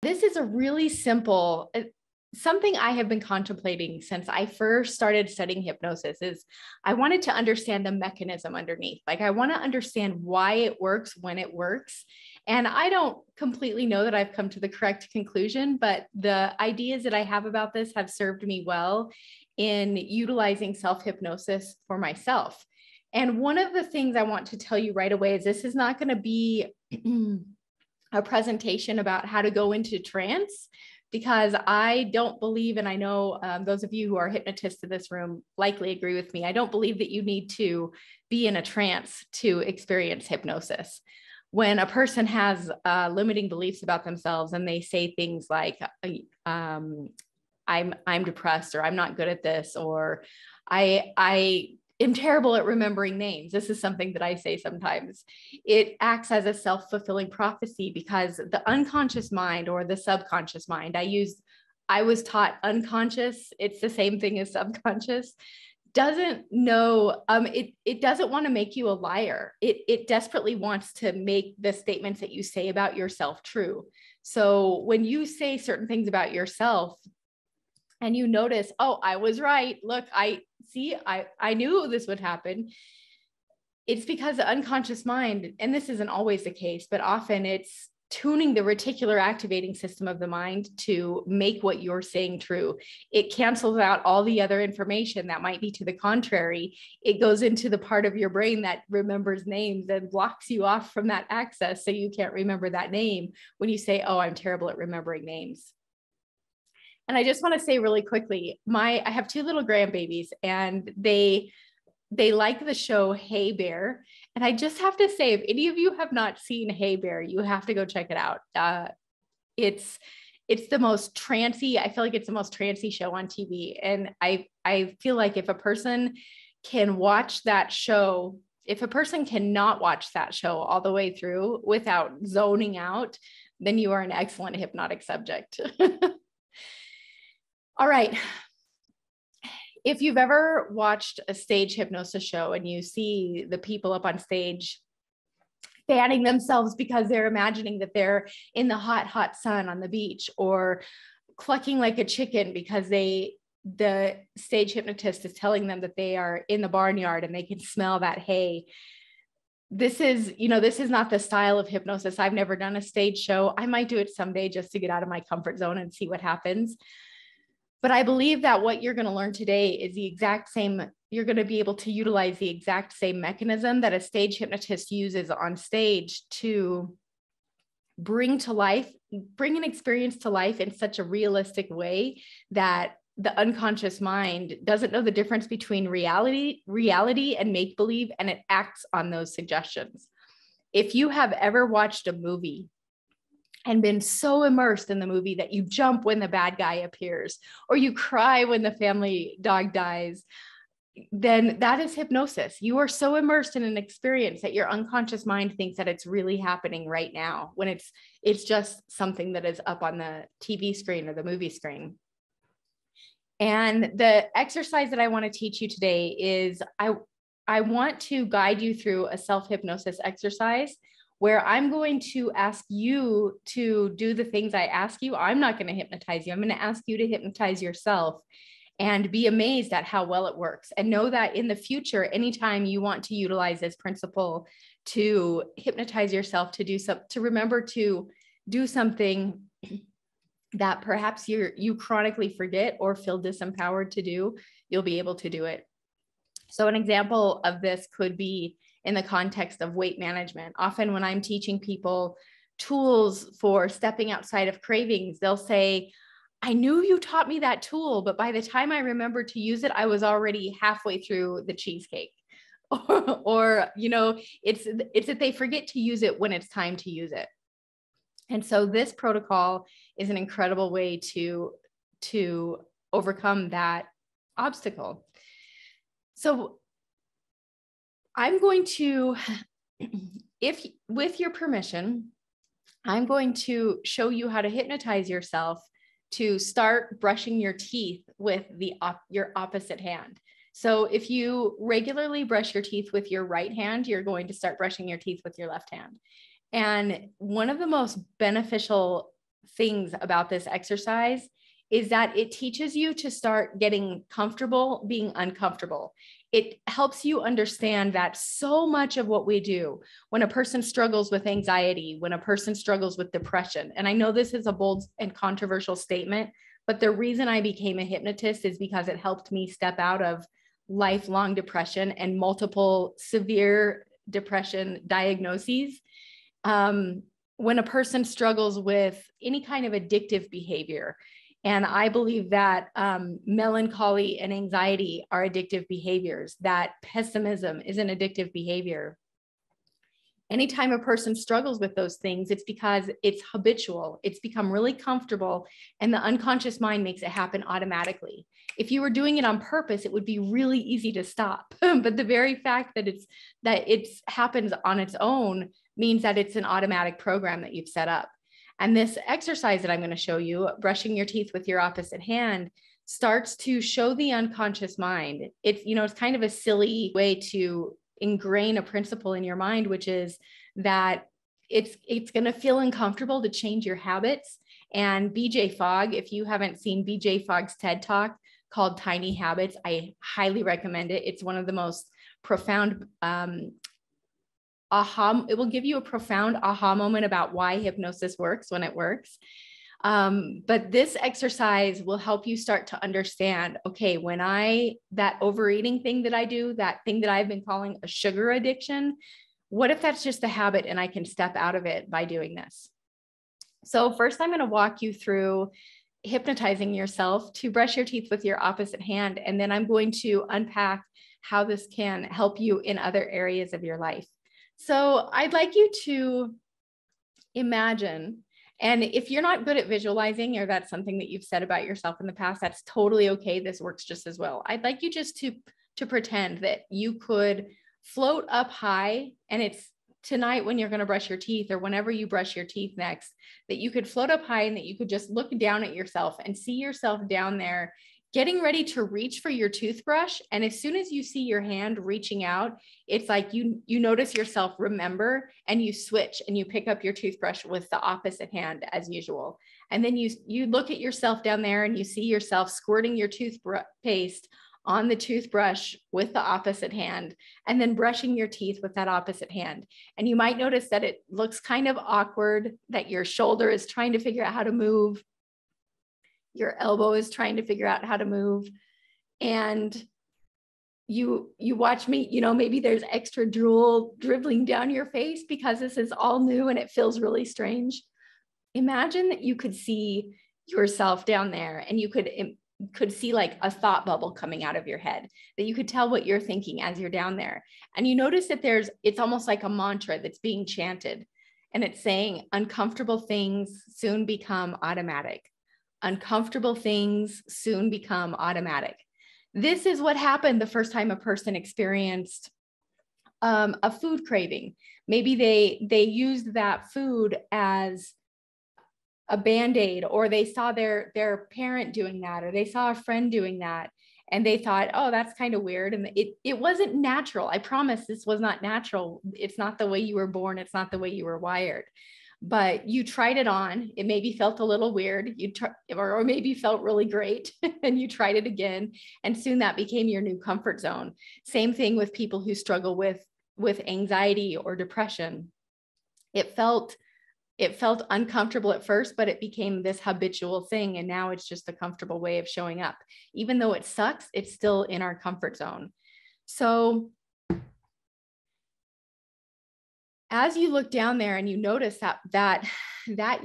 This is a really simple, something I have been contemplating since I first started studying hypnosis is I wanted to understand the mechanism underneath. Like I want to understand why it works when it works. And I don't completely know that I've come to the correct conclusion, but the ideas that I have about this have served me well in utilizing self-hypnosis for myself. And one of the things I want to tell you right away is this is not going to be a presentation about how to go into trance, because I don't believe, and I know those of you who are hypnotists in this room likely agree with me, I don't believe that you need to be in a trance to experience hypnosis. When a person has limiting beliefs about themselves and they say things like, I'm depressed, or I'm not good at this, or I am terrible at remembering names. This is something that I say sometimes. It acts as a self-fulfilling prophecy because the unconscious mind or the subconscious mind, I was taught unconscious. It's the same thing as subconscious. Doesn't know, it doesn't want to make you a liar. It desperately wants to make the statements that you say about yourself true. So when you say certain things about yourself, and you notice, oh, I was right. Look, I knew this would happen. It's because the unconscious mind, and this isn't always the case, but often it's tuning the reticular activating system of the mind to make what you're saying true. It cancels out all the other information that might be to the contrary. It goes into the part of your brain that remembers names and blocks you off from that access, so you can't remember that name when you say, oh, I'm terrible at remembering names. And I just want to say really quickly, I have two little grandbabies, and they like the show Hey Bear. And I just have to say, if any of you have not seen Hey Bear, you have to go check it out. It's the most trancy, I feel like it's the most trancy show on TV. And I feel like if a person can watch that show, if a person cannot watch that show all the way through without zoning out, then you are an excellent hypnotic subject. All right. If you've ever watched a stage hypnosis show and you see the people up on stage fanning themselves because they're imagining that they're in the hot, hot sun on the beach, or clucking like a chicken because the stage hypnotist is telling them that they are in the barnyard and they can smell that hay. This is not the style of hypnosis. I've never done a stage show. I might do it someday just to get out of my comfort zone and see what happens. But I believe that what you're going to learn today is the exact same. You're going to be able to utilize the exact same mechanism that a stage hypnotist uses on stage to bring an experience to life in such a realistic way that the unconscious mind doesn't know the difference between reality and make-believe, and it acts on those suggestions. If you have ever watched a movie and been so immersed in the movie that you jump when the bad guy appears, or you cry when the family dog dies, then that is hypnosis. You are so immersed in an experience that your unconscious mind thinks that it's really happening right now, when it's just something that is up on the TV screen or the movie screen. And the exercise that I want to teach you today is I want to guide you through a self-hypnosis exercise where I'm going to ask you to do the things I ask you. I'm not going to hypnotize you. I'm going to ask you to hypnotize yourself and be amazed at how well it works. And know that in the future, anytime you want to utilize this principle to hypnotize yourself, to remember to do something that perhaps you chronically forget or feel disempowered to do, you'll be able to do it. So an example of this could be in the context of weight management. Often when I'm teaching people tools for stepping outside of cravings, they'll say, I knew you taught me that tool, but by the time I remembered to use it, I was already halfway through the cheesecake. Or it's that they forget to use it when it's time to use it. And so this protocol is an incredible way to overcome that obstacle. So I'm going to, with your permission, I'm going to show you how to hypnotize yourself to start brushing your teeth with your opposite hand. So if you regularly brush your teeth with your right hand, you're going to start brushing your teeth with your left hand. And one of the most beneficial things about this exercise is that it teaches you to start getting comfortable being uncomfortable. It helps you understand that so much of what we do, when a person struggles with anxiety, when a person struggles with depression, and I know this is a bold and controversial statement, but the reason I became a hypnotist is because it helped me step out of lifelong depression and multiple severe depression diagnoses. When a person struggles with any kind of addictive behavior, and I believe that melancholy and anxiety are addictive behaviors, that pessimism is an addictive behavior. Anytime a person struggles with those things, it's because it's habitual. It's become really comfortable, and the unconscious mind makes it happen automatically. If you were doing it on purpose, it would be really easy to stop. But the very fact that it happens on its own means that it's an automatic program that you've set up. And this exercise that I'm going to show you, brushing your teeth with your opposite hand, starts to show the unconscious mind. It's kind of a silly way to ingrain a principle in your mind, which is that it's going to feel uncomfortable to change your habits. And BJ Fogg, if you haven't seen BJ Fogg's TED Talk called Tiny Habits, I highly recommend it. It's one of the most profound it will give you a profound aha moment about why hypnosis works when it works. But this exercise will help you start to understand, okay, when that overeating thing that I do, that thing that I've been calling a sugar addiction, what if that's just a habit and I can step out of it by doing this? So first, I'm going to walk you through hypnotizing yourself to brush your teeth with your opposite hand. And then I'm going to unpack how this can help you in other areas of your life. So I'd like you to imagine, and if you're not good at visualizing, or that's something that you've said about yourself in the past, that's totally okay. This works just as well. I'd like you just to pretend that you could float up high, and it's tonight when you're going to brush your teeth, or whenever you brush your teeth next, that you could float up high and that you could just look down at yourself and see yourself down there getting ready to reach for your toothbrush. And as soon as you see your hand reaching out, it's like you notice yourself remember, and you switch and you pick up your toothbrush with the opposite hand as usual. And then you look at yourself down there and you see yourself squirting your toothpaste on the toothbrush with the opposite hand, and then brushing your teeth with that opposite hand. And you might notice that it looks kind of awkward, that your shoulder is trying to figure out how to move. Your elbow is trying to figure out how to move. And you watch me, maybe there's extra drool dribbling down your face because this is all new and it feels really strange. Imagine that you could see yourself down there, and you could see like a thought bubble coming out of your head, that you could tell what you're thinking as you're down there. And you notice that it's almost like a mantra that's being chanted, and it's saying, uncomfortable things soon become automatic. Uncomfortable things soon become automatic. This is what happened the first time a person experienced a food craving. Maybe they used that food as a Band-Aid, or they saw their parent doing that, or they saw a friend doing that, and they thought, oh, that's kind of weird. And it wasn't natural. I promise this was not natural. It's not the way you were born. It's not the way you were wired. But you tried it on. It maybe felt a little weird. Or maybe felt really great, and you tried it again. And soon that became your new comfort zone. Same thing with people who struggle with anxiety or depression. It felt uncomfortable at first, but it became this habitual thing. And now it's just a comfortable way of showing up. Even though it sucks, it's still in our comfort zone. So as you look down there and you notice that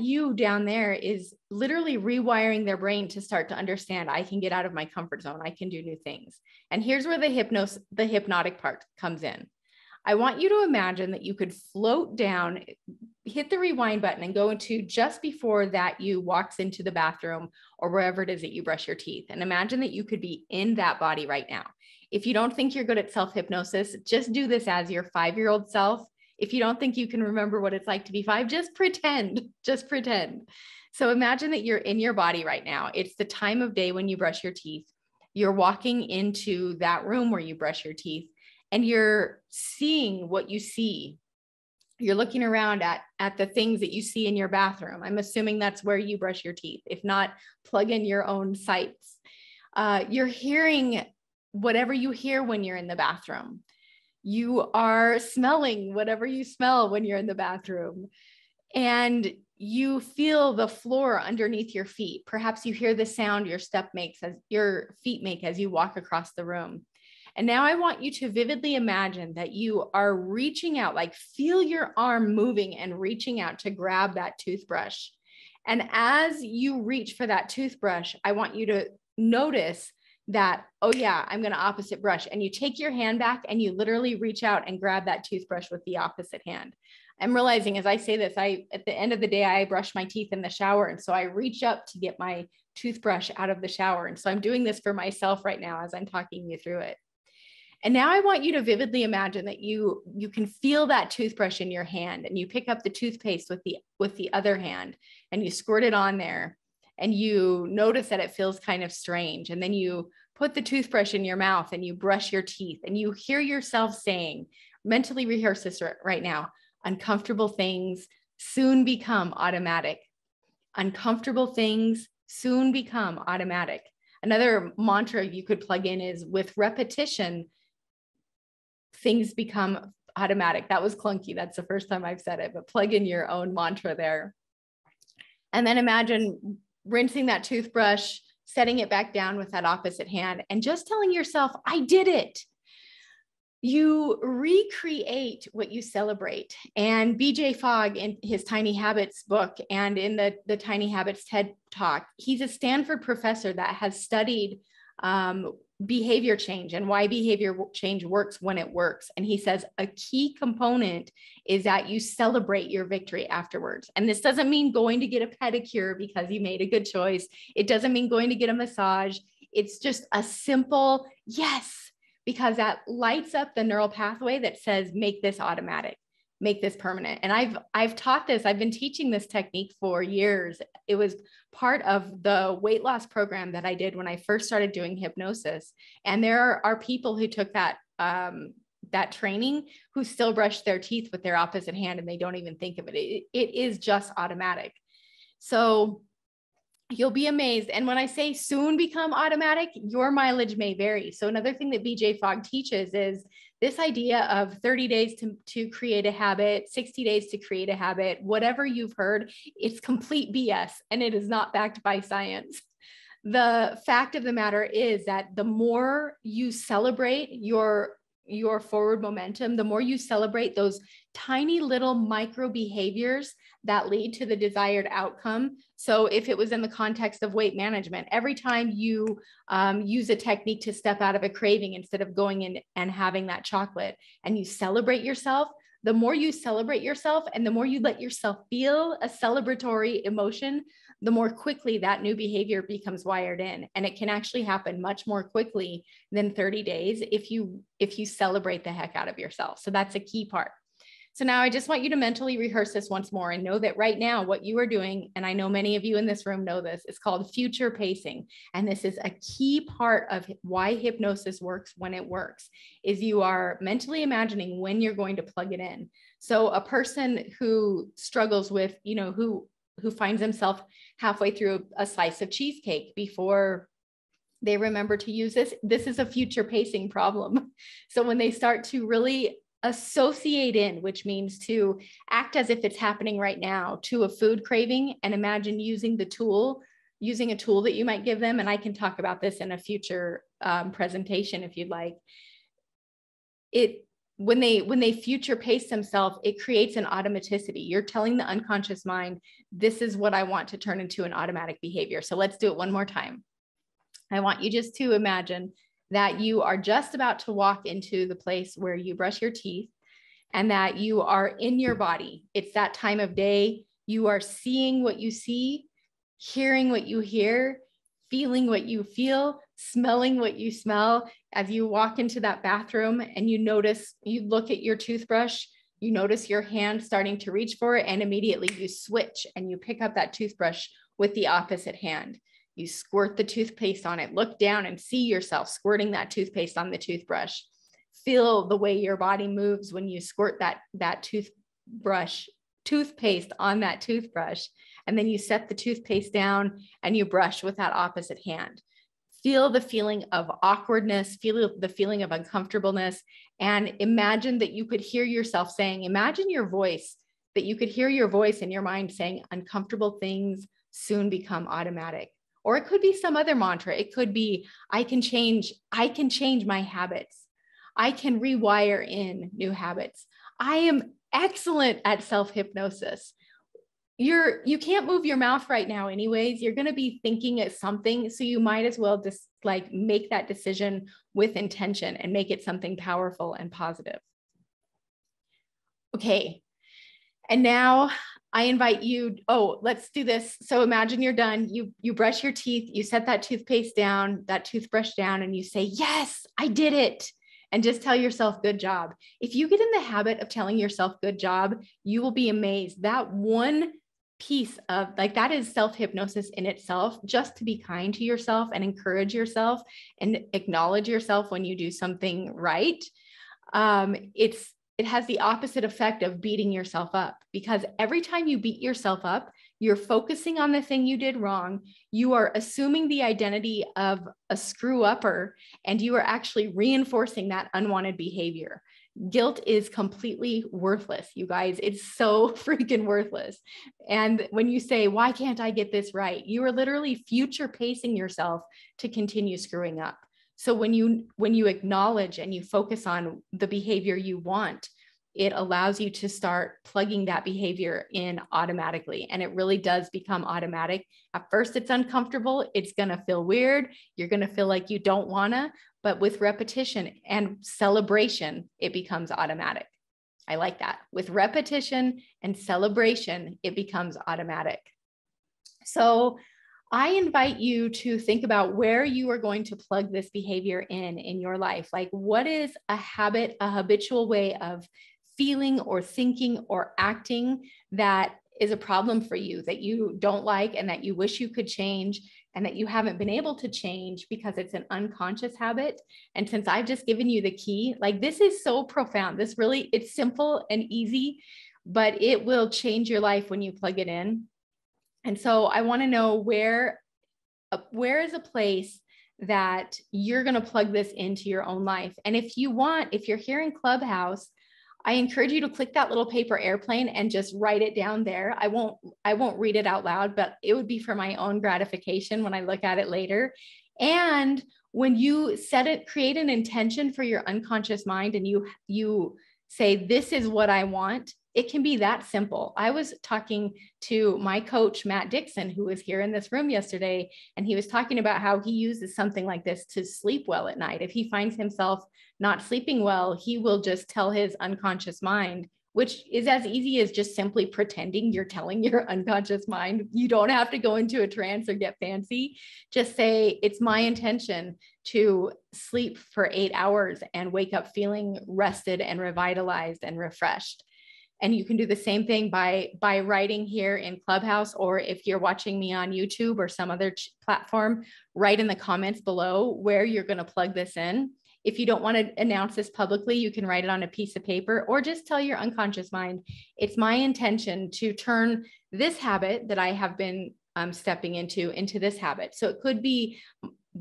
you down there is literally rewiring their brain to start to understand, I can get out of my comfort zone. I can do new things. And here's where the hypnotic part comes in. I want you to imagine that you could float down, hit the rewind button, and go into just before that you walks into the bathroom or wherever it is that you brush your teeth. And imagine that you could be in that body right now. If you don't think you're good at self-hypnosis, just do this as your 5-year-old self. If you don't think you can remember what it's like to be 5, just pretend. So imagine that you're in your body right now. It's the time of day when you brush your teeth. You're walking into that room where you brush your teeth, and you're seeing what you see. You're looking around at the things that you see in your bathroom. I'm assuming that's where you brush your teeth. If not, plug in your own sites. You're hearing whatever you hear when you're in the bathroom. You are smelling whatever you smell when you're in the bathroom. And you feel the floor underneath your feet. Perhaps you hear the sound your feet make as you walk across the room. And now I want you to vividly imagine that you are reaching out, like feel your arm moving and reaching out to grab that toothbrush. And as you reach for that toothbrush, I want you to notice that, oh yeah, I'm going to opposite brush. And you take your hand back and you literally reach out and grab that toothbrush with the opposite hand. I'm realizing as I say this, at the end of the day, I brush my teeth in the shower. And so I reach up to get my toothbrush out of the shower. And so I'm doing this for myself right now as I'm talking you through it. And now I want you to vividly imagine that you can feel that toothbrush in your hand, and you pick up the toothpaste with the other hand and you squirt it on there, and you notice that it feels kind of strange. And then you put the toothbrush in your mouth and you brush your teeth, and you hear yourself saying, mentally rehearse this right now, uncomfortable things soon become automatic. Uncomfortable things soon become automatic. Another mantra you could plug in is, with repetition, things become automatic. That was clunky. That's the first time I've said it, but plug in your own mantra there. And then imagine rinsing that toothbrush, setting it back down with that opposite hand, and just telling yourself, I did it. You recreate what you celebrate. And BJ Fogg, in his Tiny Habits book and in the Tiny Habits TED Talk, he's a Stanford professor that has studied behavior change and why behavior change works when it works. And he says a key component is that you celebrate your victory afterwards. And this doesn't mean going to get a pedicure because you made a good choice. It doesn't mean going to get a massage. It's just a simple yes, because that lights up the neural pathway that says, make this automatic, make this permanent. And I've taught this, I've been teaching this technique for years. It was part of the weight loss program that I did when I first started doing hypnosis. And there are people who took that training who still brush their teeth with their opposite hand and they don't even think of it. It is just automatic. So you'll be amazed. And when I say soon become automatic, your mileage may vary. So another thing that BJ Fogg teaches is this idea of 30 days to create a habit, 60 days to create a habit, whatever you've heard, it's complete BS and it is not backed by science. The fact of the matter is that the more you celebrate your forward momentum, the more you celebrate those tiny little micro behaviors that lead to the desired outcome. So if it was in the context of weight management, every time you use a technique to step out of a craving instead of going in and having that chocolate, and you celebrate yourself, the more you celebrate yourself and the more you let yourself feel a celebratory emotion, the more quickly that new behavior becomes wired in. And it can actually happen much more quickly than 30 days if you celebrate the heck out of yourself. So that's a key part. So now I just want you to mentally rehearse this once more and know that right now what you are doing, and I know many of you in this room know this, it's called future pacing. And this is a key part of why hypnosis works when it works, is you are mentally imagining when you're going to plug it in. So a person who struggles with, who finds himself halfway through a slice of cheesecake before they remember to use this is a future pacing problem. So when they start to really associate in, which means to act as if it's happening right now, to a food craving, and imagine using a tool that you might give them. And I can talk about this in a future presentation if you'd like. When they future pace themselves, it creates an automaticity. You're telling the unconscious mind, this is what I want to turn into an automatic behavior. So let's do it one more time. I want you just to imagine that you are just about to walk into the place where you brush your teeth and that you are in your body. It's that time of day. You are seeing what you see, hearing what you hear, feeling what you feel, smelling what you smell. As you walk into that bathroom and you look at your toothbrush, you notice your hand starting to reach for it, and immediately you switch and you pick up that toothbrush with the opposite hand. You squirt the toothpaste on it, look down and see yourself squirting that toothpaste on the toothbrush. Feel the way your body moves when you squirt that toothpaste on that toothbrush, and then you set the toothpaste down and you brush with that opposite hand. Feel the feeling of awkwardness, feel the feeling of uncomfortableness, and imagine that you could hear yourself saying, imagine your voice, that you could hear your voice in your mind saying, uncomfortable things soon become automatic. Or it could be some other mantra. It could be, I can change my habits. I can rewire in new habits. I am excellent at self-hypnosis. You can't move your mouth right now anyways. You're going to be thinking at something. So you might as well just like make that decision with intention and make it something powerful and positive. Okay. And now I invite you, let's do this. So imagine you're done. You brush your teeth, you set that toothpaste down, that toothbrush down, and you say, yes, I did it. And just tell yourself, good job. If you get in the habit of telling yourself, good job, you will be amazed. That one piece of like, that is self-hypnosis in itself, just to be kind to yourself and encourage yourself and acknowledge yourself when you do something right. It has the opposite effect of beating yourself up, because every time you beat yourself up, you're focusing on the thing you did wrong. You are assuming the identity of a screw upper, and you are actually reinforcing that unwanted behavior. Guilt is completely worthless, you guys. It's so freaking worthless. And when you say, why can't I get this right? You are literally future pacing yourself to continue screwing up. So when you acknowledge and you focus on the behavior you want, it allows you to start plugging that behavior in automatically. And it really does become automatic. At first, it's uncomfortable. It's going to feel weird. You're going to feel like you don't want to, but with repetition and celebration, it becomes automatic. I like that. With repetition and celebration, it becomes automatic. So I invite you to think about where you are going to plug this behavior in your life. Like, what is a habit, a habitual way of feeling or thinking or acting that is a problem for you, that you don't like and that you wish you could change and that you haven't been able to change because it's an unconscious habit. And since I've just given you the key, like, this is so profound. This really, it's simple and easy, but it will change your life when you plug it in. And so I want to know where is a place that you're going to plug this into your own life. And if you're here in Clubhouse, I encourage you to click that little paper airplane and just write it down there. I won't read it out loud, but it would be for my own gratification when I look at it later. And when you set it, create an intention for your unconscious mind, and you say, this is what I want. It can be that simple. I was talking to my coach, Matt Dixon, who was here in this room yesterday, and he was talking about how he uses something like this to sleep well at night. If he finds himself not sleeping well, he will just tell his unconscious mind, which is as easy as just simply pretending you're telling your unconscious mind. You don't have to go into a trance or get fancy. Just say, it's my intention to sleep for 8 hours and wake up feeling rested and revitalized and refreshed. And you can do the same thing by writing here in Clubhouse, or if you're watching me on YouTube or some other platform, write in the comments below where you're going to plug this in. If you don't want to announce this publicly, you can write it on a piece of paper, or just tell your unconscious mind, it's my intention to turn this habit that I have been stepping into this habit. So it could be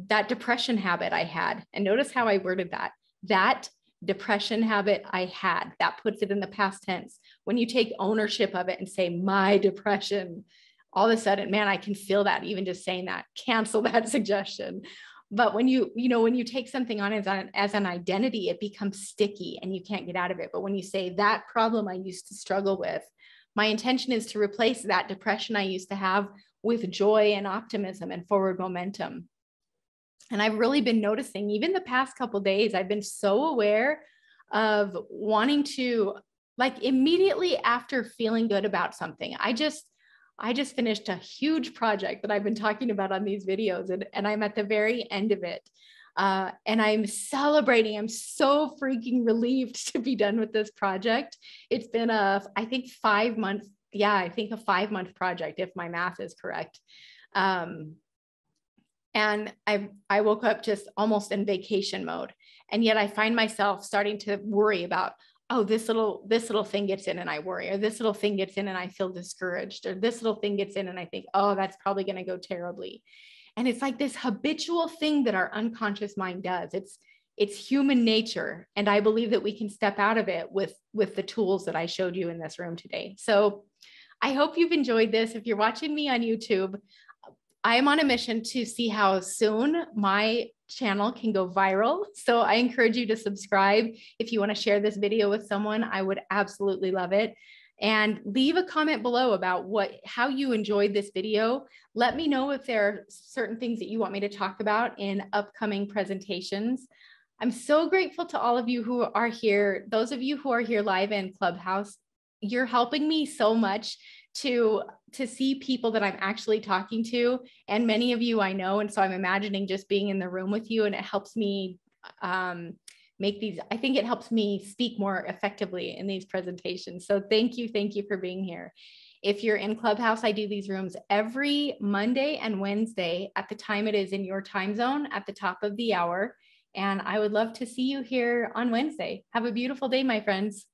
that depression habit I had. And notice how I worded that depression habit I had. That puts it in the past tense. When you take ownership of it and say, my depression, all of a sudden, man, I can feel that even just saying that. Cancel that suggestion. But when you take something on as an identity, it becomes sticky and you can't get out of it. But when you say, that problem I used to struggle with, my intention is to replace that depression I used to have with joy and optimism and forward momentum. And I've really been noticing, even the past couple of days, I've been so aware of wanting to, like, immediately after feeling good about something. I just finished a huge project that I've been talking about on these videos, and I'm at the very end of it. And I'm celebrating. I'm so freaking relieved to be done with this project. It's been I think 5 months. Yeah, I think a 5-month project, if my math is correct. And I woke up just almost in vacation mode. And yet I find myself starting to worry about, oh, this little thing gets in and I worry, or this little thing gets in and I feel discouraged, or this little thing gets in and I think, oh, that's probably going to go terribly. And it's like this habitual thing that our unconscious mind does. It's human nature. And I believe that we can step out of it with the tools that I showed you in this room today. So I hope you've enjoyed this. If you're watching me on YouTube, I am on a mission to see how soon my channel can go viral. So I encourage you to subscribe. If you want to share this video with someone, I would absolutely love it. And leave a comment below about how you enjoyed this video. Let me know if there are certain things that you want me to talk about in upcoming presentations. I'm so grateful to all of you who are here. Those of you who are here live in Clubhouse, you're helping me so much to see people that I'm actually talking to. And many of you I know. And so I'm imagining just being in the room with you, and it helps me I think it helps me speak more effectively in these presentations. So thank you for being here. If you're in Clubhouse, I do these rooms every Monday and Wednesday at the time it is in your time zone at the top of the hour. And I would love to see you here on Wednesday. Have a beautiful day, my friends.